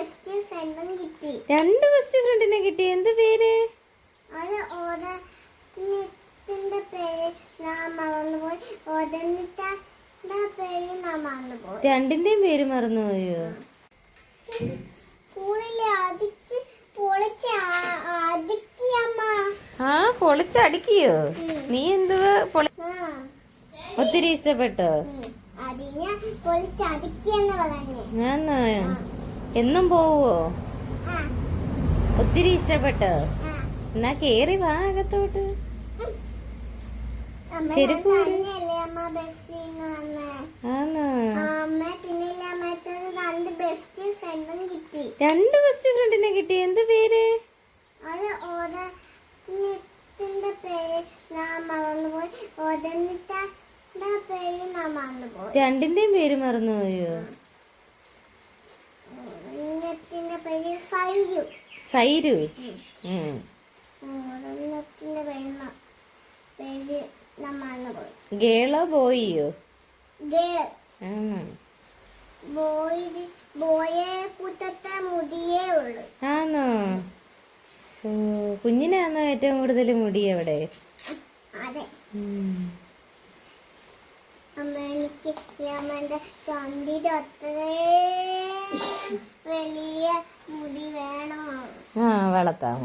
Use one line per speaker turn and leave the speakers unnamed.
Best ഫ്രണ്ടും കിട്ടി.
2 best ഫ്രണ്ടിനെ കിട്ടി. എന്ത് പേര്?
അത് ഓദനിത്തിന്റെ പേര് ഞാൻ മറന്നുപോയി. ഓദനിന്റെ പേര് ഞാൻ മറന്നുപോയി.
രണ്ടിന്റെയും പേര് മറന്നുപോയോ?
സ്കൂളിലെ അടിച്ച് പൊളിച്ച് അടിക്കിയമ്മ.
ആ, പൊളിച്ചടിക്കിയോ? നീ എന്തുവാ ഒത്തിരി ഇഷ്ടപ്പെട്ടോ?
അതിനെ പൊളിച്ചടിക്കിയെന്ന് പറഞ്ഞു.
ഞാനോ എന്നും പോവോ? ഒത്തിരി ഇഷ്ടപ്പെട്ടോ? എന്നാ കേറി വാ അകത്തോട്ട്. ചെരുപ്പ്
ബെസ്റ്റ് ഫ്രണ്ടും കിട്ടി.
2 ബെസ്റ്റ് ഫ്രണ്ടിനെ കിട്ടി. എന്ത് പേര്?
അത് ഓദനിത്തിന്റെ പേര് ഞാൻ മറന്നുപോയി. ഓദനിന്റെ പേര് ഞാൻ മറന്നുപോയി.
രണ്ടിന്റെയും പേര് മറന്നുപോയോ?
ഓദനത്തിന്റെ പേര് സൈരു.
സൈരു.
ഓദനത്തിന്റെ പേര് ഞാൻ മറന്നുപോയി.
ഗേളോ ബോയിയോ?
ഗേള്. ബോയെ കൂട്ടത്തെ മുടിയേ ഉള്ളു.
ആന്നോ? കുഞ്ഞിനാന്നോ ഏറ്റവും കൂടുതൽ മുടി അവിടെ?
അതെ. അമ്മ എനിക്ക് അമ്മന്റെ ചന്തിന്റെ അത്രേ വലിയ മുടി വേണോ?
വളർത്താം.